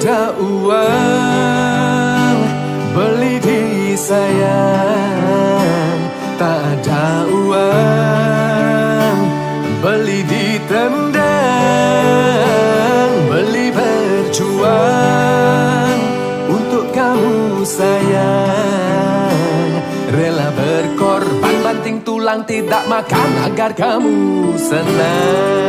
ada uang beli diri sayang, tak ada uang beli ditendang, beli berjuang untuk kamu sayang, rela berkorban banting tulang tidak makan agar kamu senang.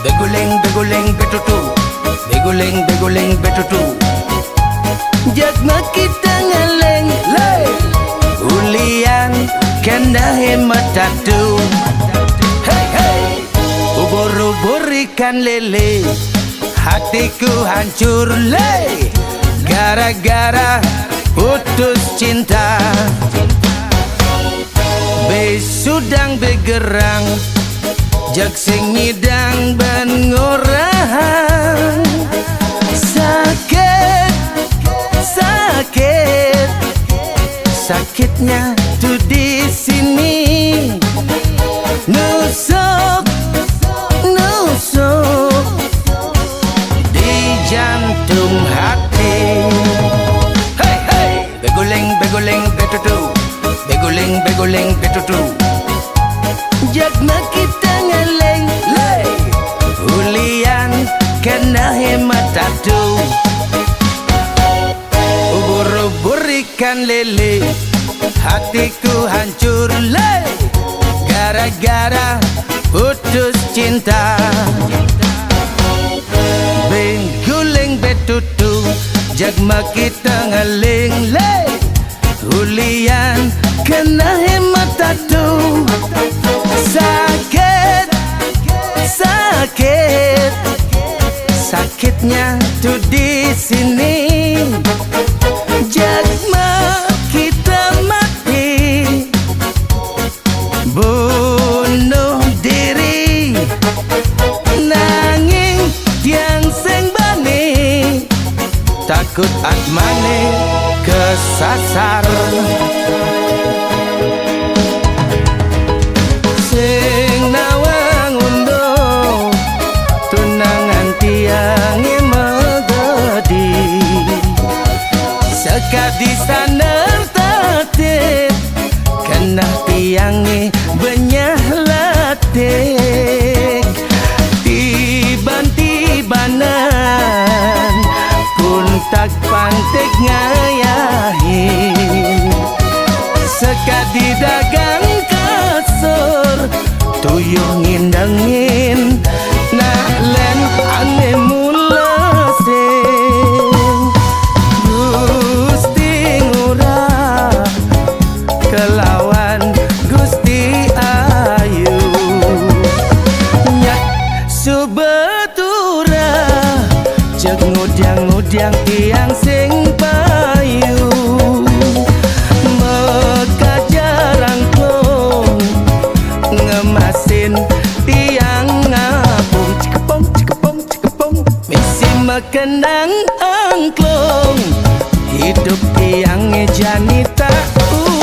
beguling betutu, beguling betutu. Jagma kita ngeleng lay, ulian kena hemat tatu. Hey hey, ubur-ubur ikan lele, hatiku hancur lay, gara-gara putus cinta. Besudang begerang, jak sing ngidang ben ngorang. Sakit, sakit, sakitnya tuh di sini. Nusuk, nusuk di jantung hati. Hey hey, beguling betutu, beguling betutu. Jagma kita ngeleng lay, ulian kena hemat tatu. Ubur-ubur ikan lele, hatiku hancur lay, gara-gara putus cinta. Beguling betutu, jagma kita ngeleng lay, ulian kena hemat tatu. Sakit, sakit, sakitnya tuh di sini. Jagma kita mati, bunuh diri, nanging tiang sing bani, takut atmane kesasar. Sing nawang undo, tunangan tiange megedi, sekadi saner tatit, kena tiange benyah latik. Tiban-tibanan pun tak pantek ngayahin, sekadi dagang kasur, tuyuh ngindengin, nak len ane mulasin. Gusti ngurah kelawan Gusti ayu, nyak subetura cek ngudyang-ngudyang tiang sing payu. Meka jarang plong ngemasin tiang ngapung, cikepong cikepong cikepong, misi mekenang angklong. Hidup tiang ngejani tak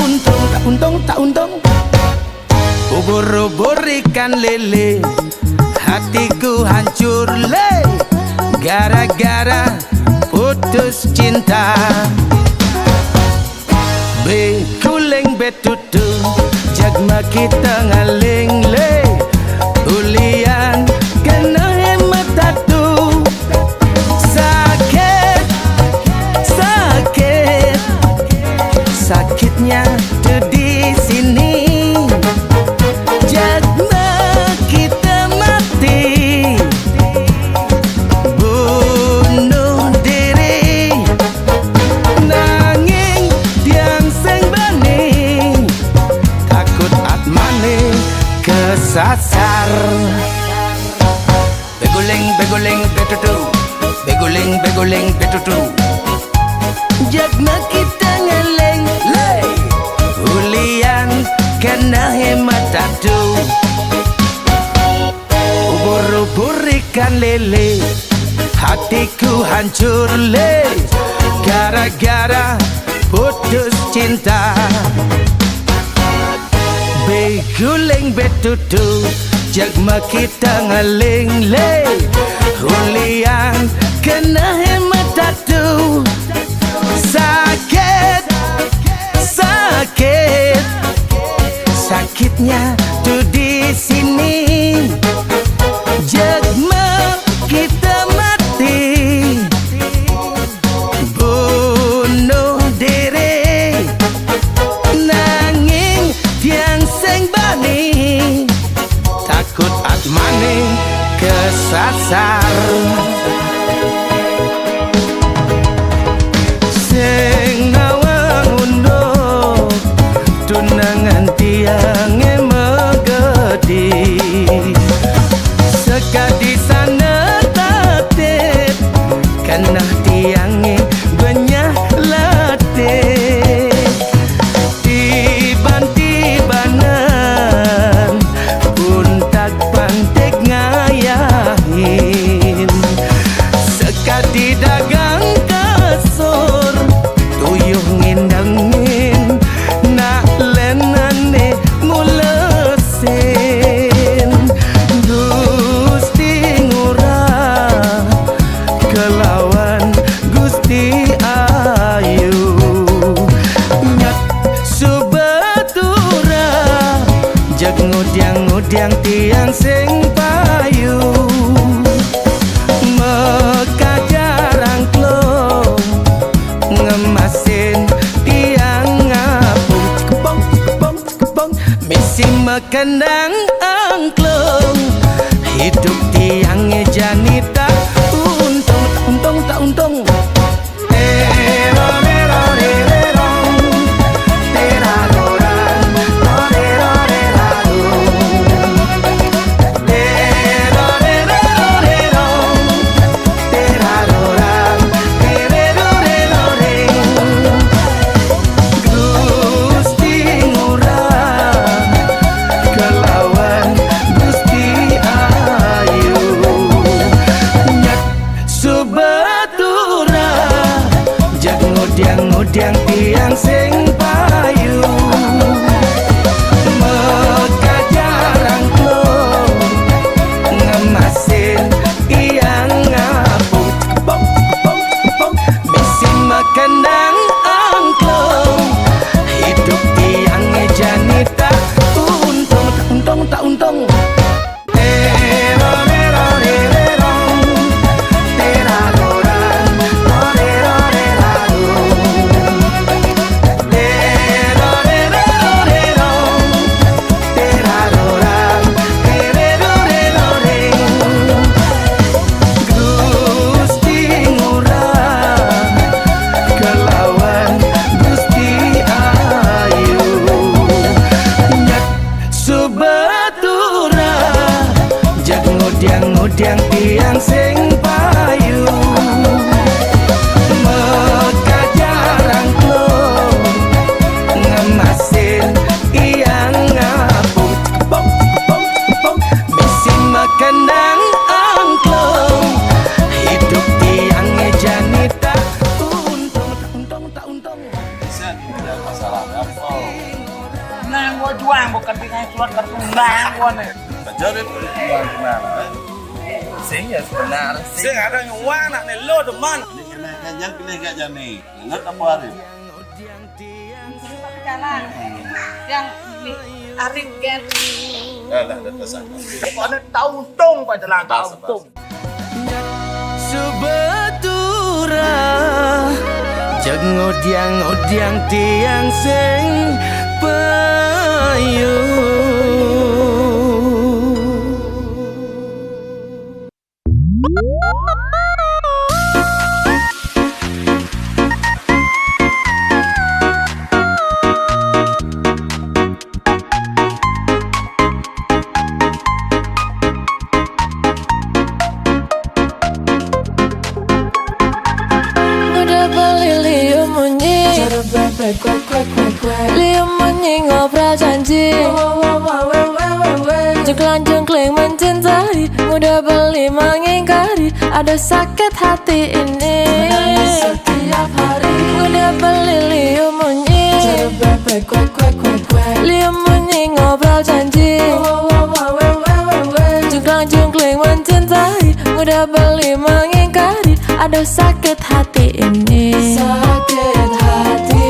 untung, tak untung, tak untung. Ubur-ubur ikan lele, hatiku hancur le, gara-gara putus cinta. Beguling betutu, jagma kita ngaling le, ulian kena hemat tatu. Sakit, sakit, sakitnya tuh di sini. Jagma kita mati, bunuh diri, nanging tiang sing bani, takut atmane kesasar. Beguling betutu, beguling betutu. Jagma kita ngeleng lay, ulian kena hemat tatu. Ubur-ubur ikan lele, hatiku hancur le, gara-gara putus cinta. Beguling betutu, jagma kita ngaling le, ulian kena hemat tatu. Sakit, sakit, sakitnya tuh di sini. Jagma kita mati, bunuh diri, nanging tiang sing bani, takut atmane kesasar. sasar. Sing ngawang undo tunangan tiange megedi, sekadi sana tatet karena tiange banyak latih. Tiban-tibanan pun tak pantek ngayahin, sekadi dagang kasur tuyuh ngindangin nak lenane mulesin. Gusti ngurah kelawan Gusti ayu, nyak subatura jag ngudyang-ngudyang tiang sing payu. Mekajarang klong ngemasin tiang ngapung, kebong kebong kebong mesi mekendang angklung. Hidup tiangnya jani tak untung, untung tak untung. Ngudyang tiang sing payu, mekajarang klong ngemasin tiang ngapung, kebong kebong kebong mesi mekendang angklung. Hidup tiangnya jani tak untung, tak untung, tak untung. Ngudyang tiang sing payu, mekajarang klong ngemasin tiang ngapung, kebong kebong kebong mesi mekendang angklung. Hidup tiangnya jani tak untung, tak untung, tak untung. Tidak masalah apa. Nang gua juang bukan dengan surat bertundang gua nih. Jadi gimana? Sing ya benar. Sing ada yang wana nih lo teman. Ini kayaknya nih. Ingat apa hari? Jalan yang di Arif Gen. Lah, pesan. Pokoknya tauntung pada jalan tauntung. Subatura jag ngudyang-ngudyang tiang sing payu. Liam menyi ngobrol janji, jengklang-jengkling mencintai, mudah beli mengingkari, ada sakit hati ini. Setiap hari mudah beli Liam menyi, Liam menyi ngobrol janji, jengklang-jengkling mencintai, mudah beli mengingkari, ada sakit hati ini. Sakit hati.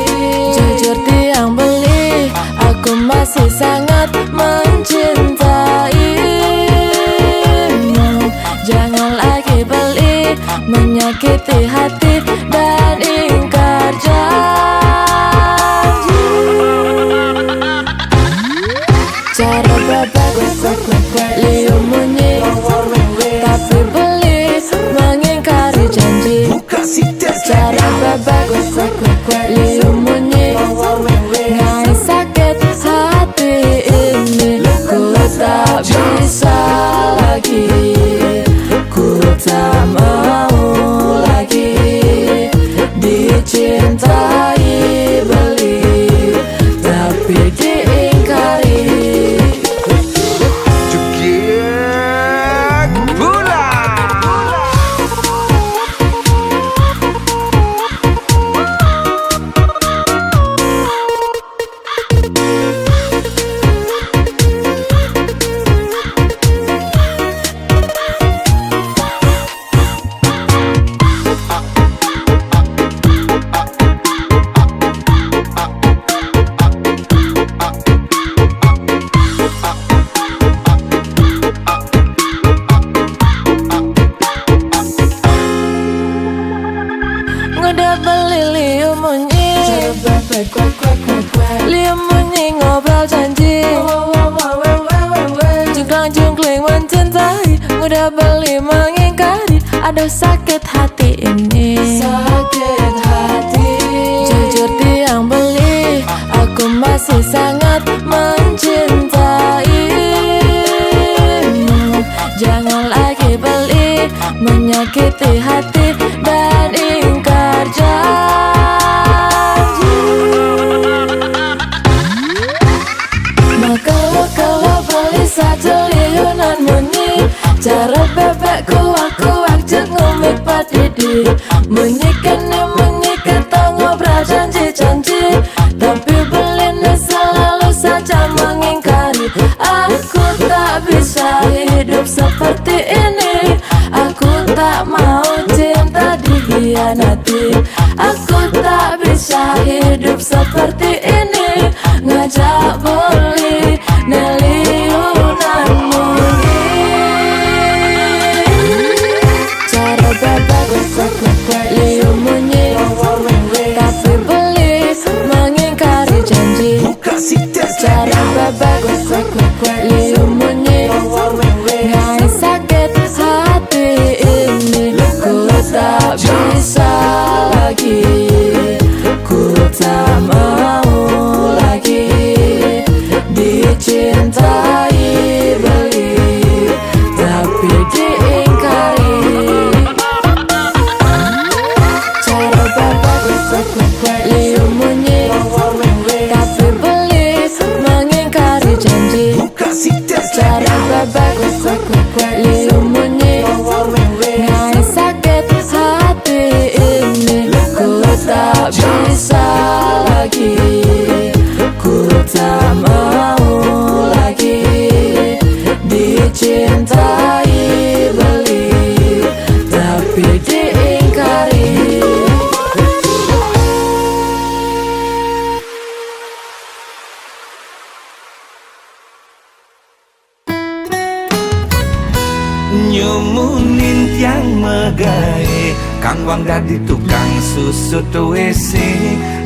Jujur tiang beli, aku masih sangat mencintaimu. Jangan lagi beli, menyakiti hati dan ingkar janji. Cara bebek, liu munyi, tapi mudah beli mengingkari. Aduh sakit hati ini, sakit hati. Jujur tiang beli, aku masih sangat mencintaimu. Jangan lagi beli, menyakiti hati dan ingkar janji. Maka kalau beli satu liunan munyi, cara bebek kuak-kuak jeng ngomit padidi. Menyikan tak ngobrol janji-janji, tapi belinya selalu saja mengingkari. Aku tak bisa hidup seperti ini, aku tak mau cinta dikhianati. Aku tak bisa hidup seperti ini, ngajak beli neliunan munyi. Cara bebek liu munyi, tapi beli mengingkari janji. Cara bebek liu munyi, ngai sakit hati ini. Ku tak bisa lagi, ku tak mau lagi dicintai beli, tapi diingkari. Cara bebek liu munyi, tapi beli mengingkari janji. Cara bebek liu munyi, ngai sakit hati ini. Ku tak bisa lagi, ku tak mau lagi dicintai beli, tapi diingkari. Nyumunin tiang megai, Kang Wang dadi tukang susut WC.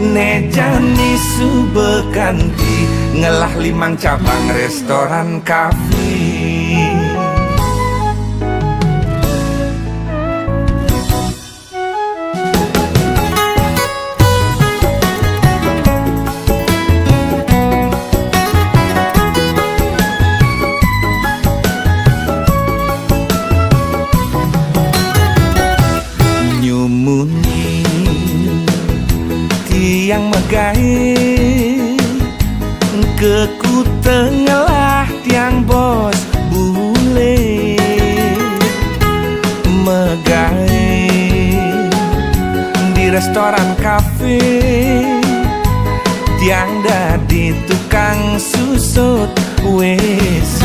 Nejani subekanti, ngelah 5 cabang restoran kafe. Yang megai ke ku tengah tiang bos bule megai di restoran kafe. Tiang dadi tukang susut WC.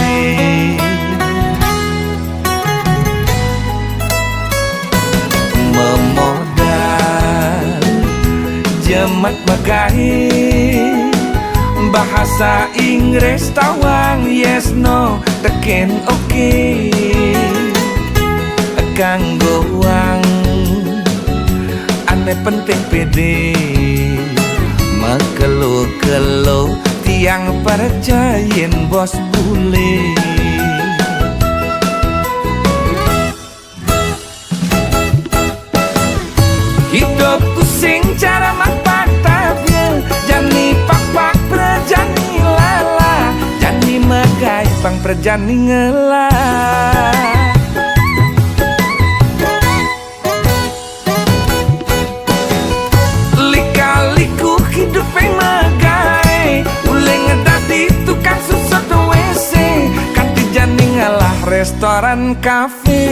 Jemat megai bahasa Inggris tawang yes no teken oke. Kanggo wang ane penting pede, mekelo-kelo tiang percayin bos bule. Hidupku sing cara mak patahnya, jani pak perjani lala, jani megai pang perjani ngelah. Lika-liku hidup yang megai, uleng ngedati tukang susut WC, kanti jani ngalah restoran kafe.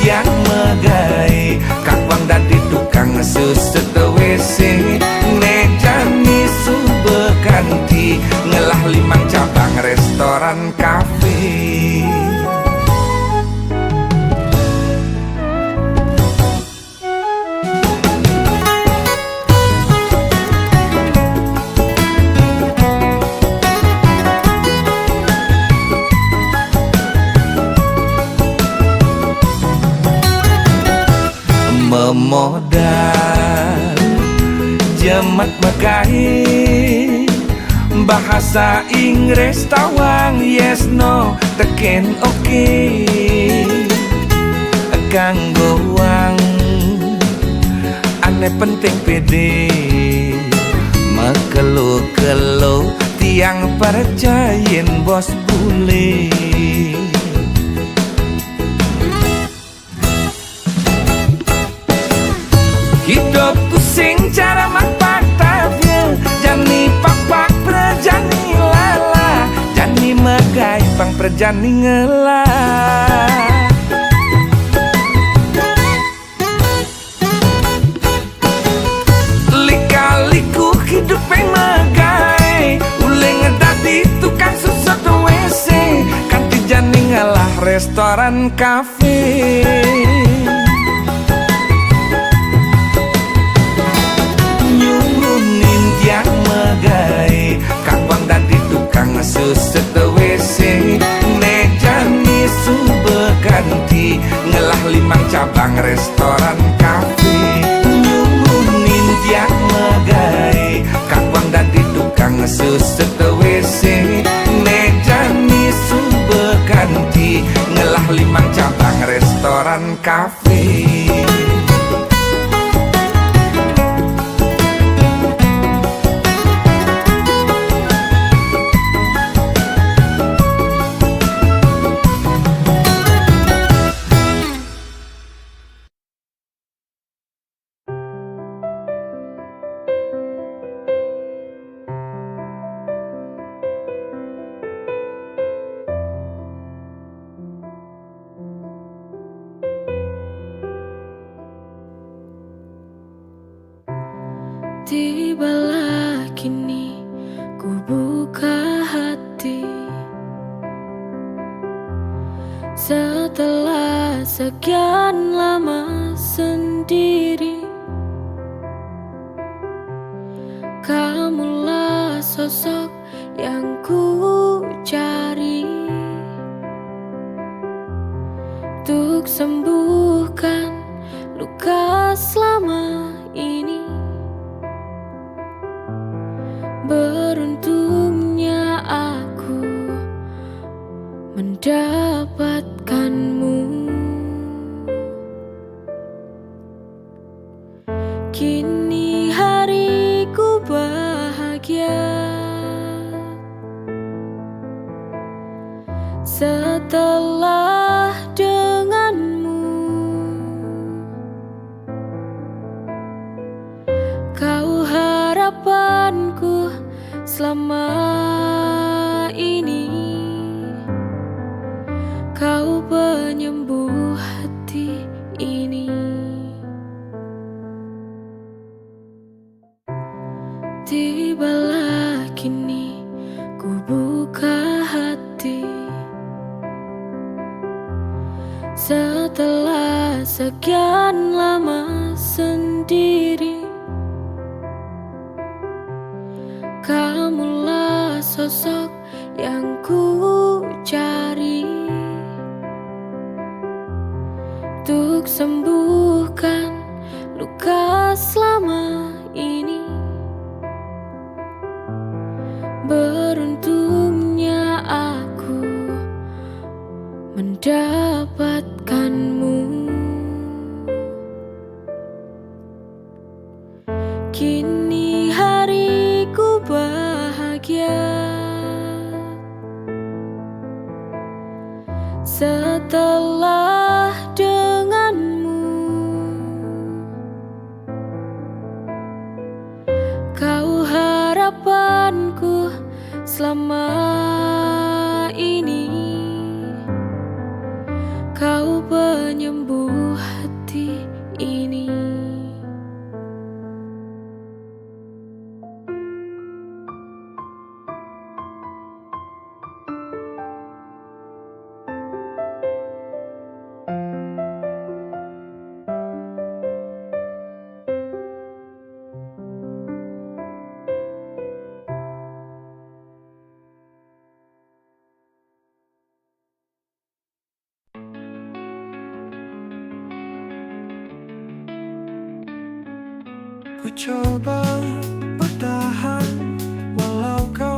Yang megai, Kang Wang dadi tukang susut WC. Nejani subekanti, ngelah 5 cabang restoran kafe. Memodal jemat megai Bahasa Inggris tawang yes no teken oke. Kanggo wang ane penting pede. Mekelo-kelo tiang percayain bos bule. Hidupku sing cara makpak tabia. Jani papak perjani lala. Jani megai pang perjani ngelah. Lika-liku hidup yang megai. Uleng ngedadi tukang susut WC. Kanti jani ngalah restoran kafe. Nyurunin tiang megai. Kakwang dadi tukang susut WC. Nejani sube ganti. Ngelah 5 cabang restoran kafe. Tiang megai, kakwang dadi tukang susut WC. Nejani sube ganti, ngelah 5 cabang restoran kafe. Tibalah kini ku buka hati. Setelah sekian lama sendiri, kamulah sosok yang ku cari. Untuk sembuhkan luka selama ini. Beruntungnya aku mendapatkanmu. Kini hariku bahagia. Setelah denganmu, kau harapanku selama ini. Kau penyembuh hati ini. Tibalah kini ku buka hati. Setelah sekian lama sendiri, kamulah sosok yang ku cari. Untuk sembuhkan luka selama ini. Beruntungnya aku mendapatkanmu. Kini hariku bahagia. Setelah denganmu, kau harapanku selama ini. Kau penyembuh hati ini. Ku coba bertahan walau kau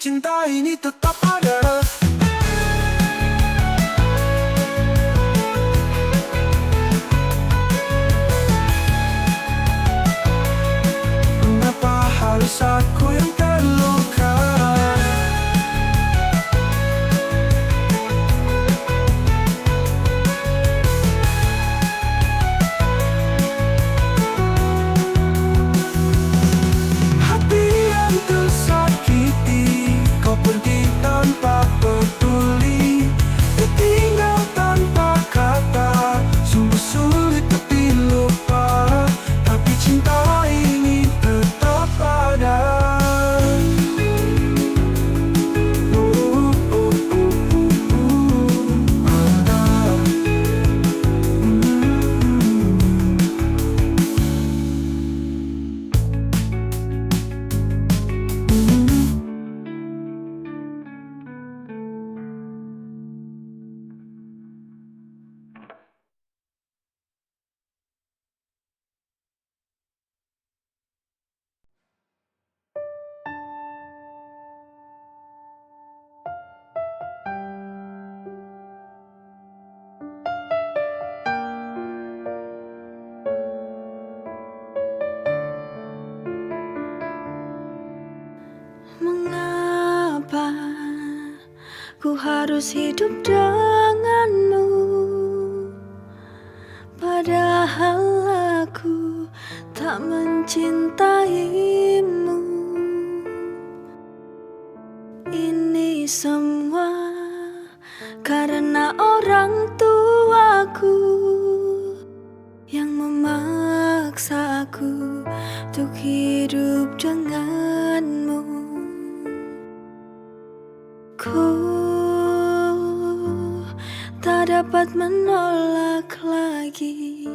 cinta ini tetap ada. Mengapa harus aku yang terluka? Hati yang tersakiti, kau pergi tanpa peduli, ditinggal tanpa kata, sungguh sulit untuk dilupa. Tapi cinta ini tetap ada. Mengapa ku harus hidup denganmu, padahal aku tak mencintaimu. Ini semua karena orang tuaku yang memaksa aku untuk hidup denganmu. Ku tak dapat menolak lagi.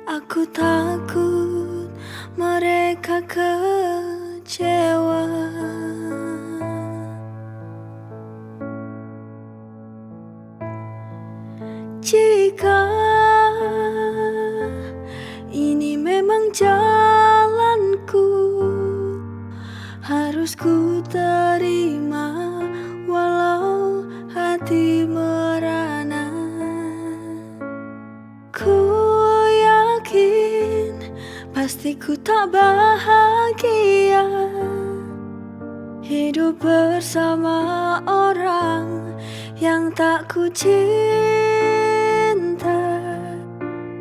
Aku takut mereka kecewa. Jika ini memang jalanku, harus ku terima walau hati merana. Ku yakin pasti ku tak bahagia hidup bersama orang yang tak ku cinta.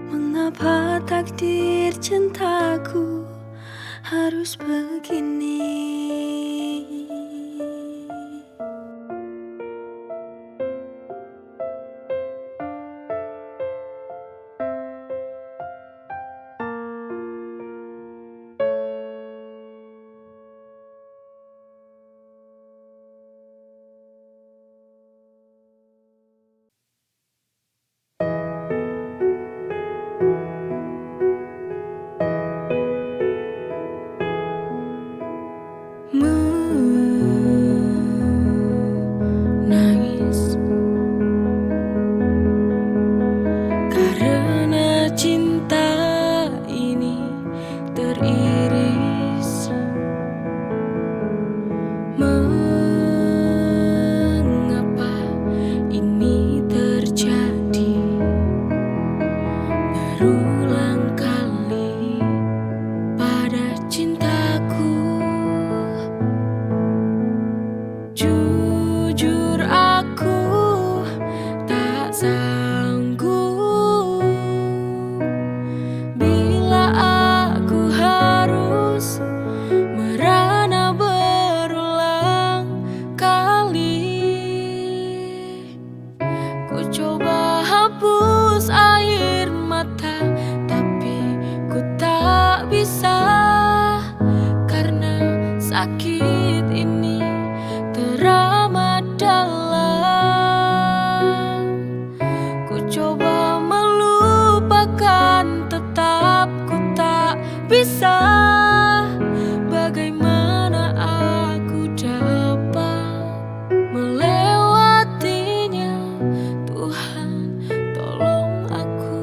Mengapa takdir cintaku harus begini? Menangis karena cinta ini teriris. Mengapa ini terjadi berulang kali pada cintaku? Jujur aku tak sanggup bila aku harus merana berulang kali. Ku coba hapus air mata, tapi ku tak bisa karena sakit ini teramat dalam. Ku coba melupakan, tetap ku tak bisa. Bagaimana aku dapat melewatinya? Tuhan, tolong aku.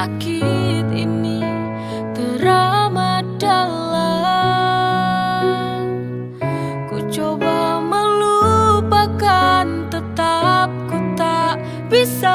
sakit ini teramat dalam. Ku coba melupakan, tetap ku tak bisa.